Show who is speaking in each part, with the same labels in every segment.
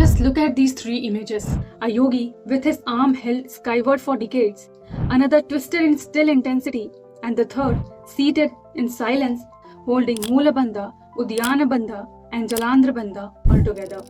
Speaker 1: Just look at these three images. A yogi with his arm held skyward for decades, another twisted in still intensity, and the third seated in silence holding Moola Bandha, Udyana Bandha and Jalandhar Bandha all together.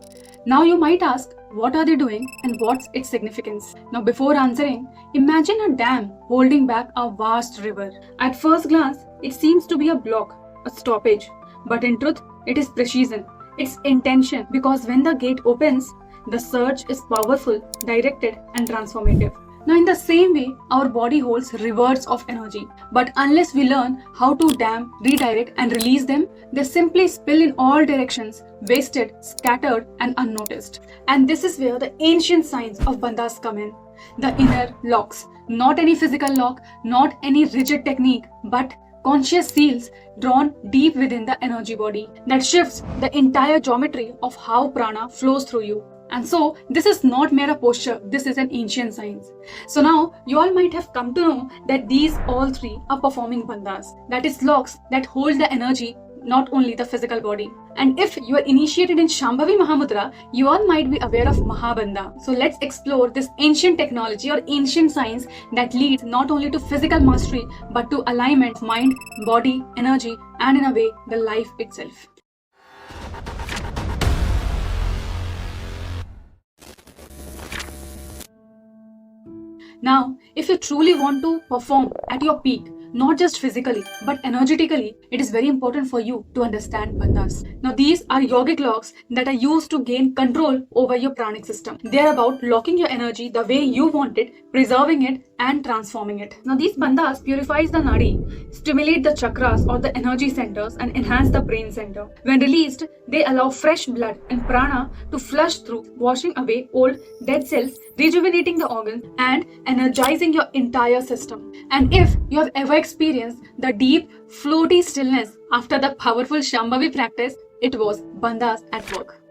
Speaker 1: Now you might ask, what are they doing and what's its significance? Now before answering, imagine a dam holding back a vast river. At first glance, it seems to be a block, a stoppage, but in truth, it is precision. It's intention, because when the gate opens, the surge is powerful, directed and transformative. Now in the same way, our body holds rivers of energy. But unless we learn how to dam, redirect and release them, they simply spill in all directions, wasted, scattered and unnoticed. And this is where the ancient science of bandhas come in. The inner locks. Not any physical lock, not any rigid technique, but conscious seals drawn deep within the energy body that shifts the entire geometry of how prana flows through you. And so this is not mere posture, this is an ancient science. So now you all might have come to know that these all three are performing bandhas, that is locks that hold the energy, not only the physical body. And if you are initiated in Shambhavi Mahamudra, you all might be aware of Mahabandha. So let's explore this ancient technology or ancient science that leads not only to physical mastery but to alignment of mind, body, energy and in a way the life itself. Now, if you truly want to perform at your peak, not just physically, but energetically, it is very important for you to understand bandhas. Now, these are yogic locks that are used to gain control over your pranic system. They are about locking your energy the way you want it, preserving it, and transforming it. Now, these bandhas purifies the nadi, stimulate the chakras or the energy centers, and enhance the brain center. When released, they allow fresh blood and prana to flush through, washing away old, dead cells, rejuvenating the organs, and energizing your entire system. And if you have ever experienced the deep, floaty stillness after the powerful Shambhavi practice, it was bandhas at work.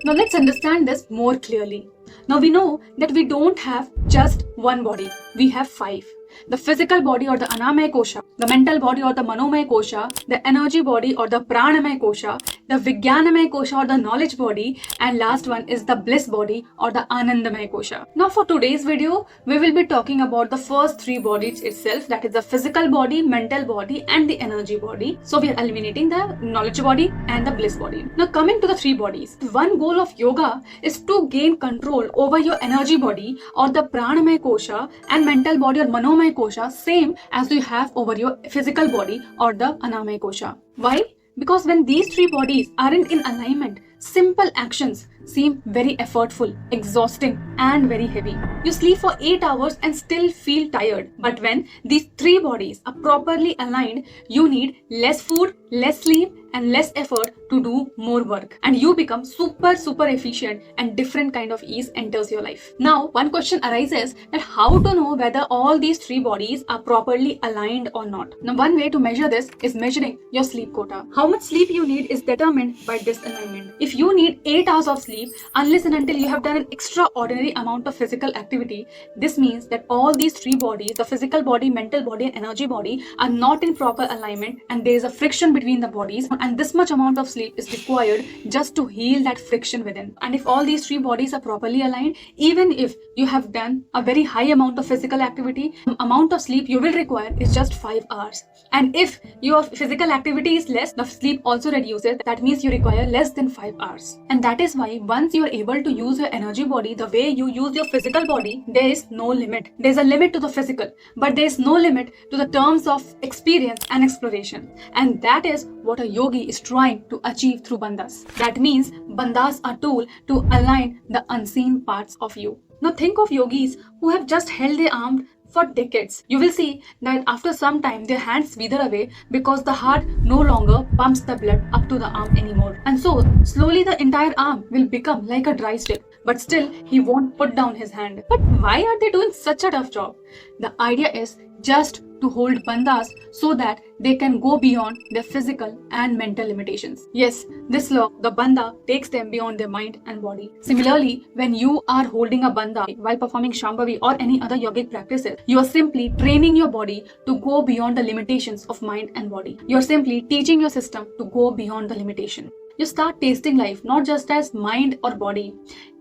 Speaker 1: Now let's understand this more clearly. Now we know that we don't have just one body, we have five. The physical body or the Annamaya Kosha, the mental body or the Manomaya Kosha, the energy body or the Pranamaya Kosha, the Vijnanamaya Kosha or the knowledge body, and last one is the bliss body or the Anandamaya Kosha. Now for today's video, we will be talking about the first three bodies itself, that is the physical body, mental body and the energy body. So we are eliminating the knowledge body and the bliss body. Now coming to the three bodies, one goal of yoga is to gain control over your energy body or the Pranamaya Kosha and mental body or Manomaya Kosha, same as you have over your physical body or the Annamaya Kosha. Why? Because when these three bodies aren't in alignment, simple actions seem very effortful, exhausting and very heavy. You sleep for 8 hours and still feel tired. But when these three bodies are properly aligned, you need less food, less sleep and less effort to do more work. And you become super efficient and different kind of ease enters your life. Now, one question arises that how to know whether all these three bodies are properly aligned or not. Now, one way to measure this is measuring your sleep quota. How much sleep you need is determined by this alignment. If you need 8 hours of sleep, unless and until you have done an extraordinary amount of physical activity, this means that all these three bodies, the physical body, mental body and energy body, are not in proper alignment and there is a friction between the bodies, and this much amount of sleep is required just to heal that friction within. And if all these three bodies are properly aligned, even if you have done a very high amount of physical activity, the amount of sleep you will require is just 5 hours. And if your physical activity is less, the sleep also reduces. That means you require less than 5 hours. And that is why once you are able to use your energy body the way you use your physical body, there is no limit. There is a limit to the physical, but there is no limit to the terms of experience and exploration. And that is what a yogi is trying to achieve through bandhas. That means bandhas are a tool to align the unseen parts of you. Now think of yogis who have just held their arm for decades. You will see that after some time their hands wither away because the heart no longer pumps the blood up to the arm anymore. And so slowly the entire arm will become like a dry stick. But still he won't put down his hand. But why are they doing such a tough job? The idea is just to hold bandhas so that they can go beyond their physical and mental limitations. Yes, this lock, the bandha, takes them beyond their mind and body. Similarly, when you are holding a bandha while performing Shambhavi or any other yogic practices, you are simply training your body to go beyond the limitations of mind and body. You are simply teaching your system to go beyond the limitation. You start tasting life not just as mind or body.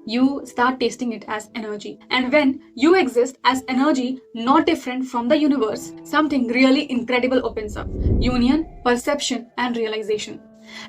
Speaker 1: You start tasting it as energy. And when you exist as energy, not different from the universe, something really incredible opens up. Union, perception, and realization.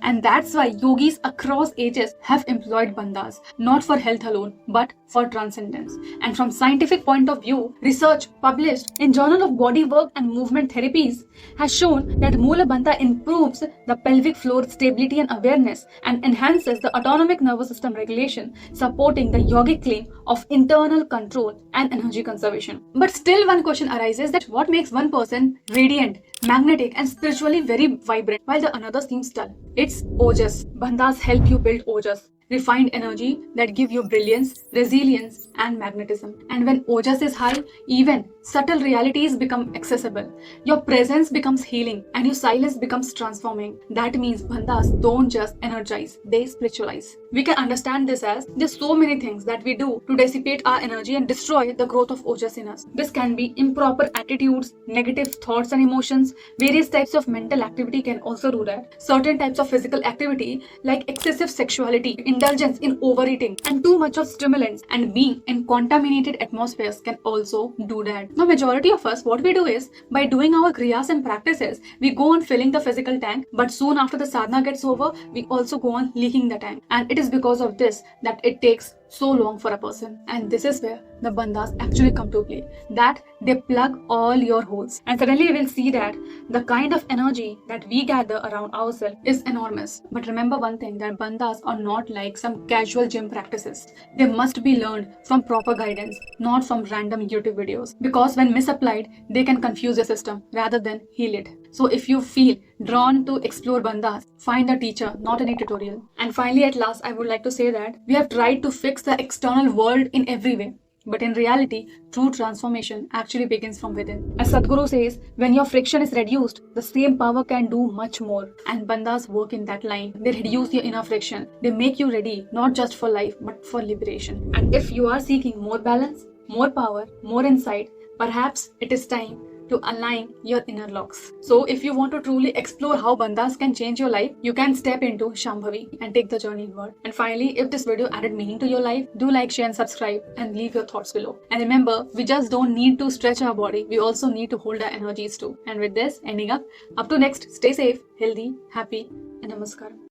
Speaker 1: And that's why yogis across ages have employed bandhas, not for health alone, but for transcendence. And from scientific point of view, research published in Journal of Body Work and Movement Therapies has shown that Mula Bandha improves the pelvic floor stability and awareness and enhances the autonomic nervous system regulation, supporting the yogic claim of internal control and energy conservation. But still one question arises that what makes one person radiant, magnetic and spiritually very vibrant while the another seems dull? It's ojas. Bandhas help you build ojas, refined energy that give you brilliance, resilience and magnetism. And when ojas is high, even subtle realities become accessible. Your presence becomes healing and your silence becomes transforming. That means bandhas don't just energize, they spiritualize. We can understand this as there's so many things that we do to dissipate our energy and destroy the growth of ojas in us. This can be improper attitudes, negative thoughts and emotions. Various types of mental activity can also do that. Certain types of physical activity like excessive sexuality, indulgence in overeating and too much of stimulants and being in contaminated atmospheres can also do that. Now majority of us, what we do is by doing our kriyas and practices, we go on filling the physical tank, but soon after the sadhana gets over, we also go on leaking the tank. And it is because of this that it takes so long for a person. And this is where the bandhas actually come to play, that they plug all your holes. And suddenly we will see that the kind of energy that we gather around ourselves is enormous. But remember one thing, that bandhas are not like some casual gym practices. They must be learned from proper guidance, not from random YouTube videos. Because when misapplied, they can confuse the system rather than heal it. So if you feel drawn to explore bandhas, find a teacher, not any tutorial. And finally, at last, I would like to say that we have tried to fix the external world in every way. But in reality, true transformation actually begins from within. As Sadhguru says, when your friction is reduced, the same power can do much more. And bandhas work in that line. They reduce your inner friction. They make you ready, not just for life, but for liberation. And if you are seeking more balance, more power, more insight, perhaps it is time to align your inner locks. So if you want to truly explore how bandhas can change your life, you can step into Shambhavi and take the journey inward. And finally, if this video added meaning to your life, do like, share and subscribe and leave your thoughts below. And remember, we just don't need to stretch our body, we also need to hold our energies too. And with this, ending up to next, stay safe, healthy, happy and namaskaram.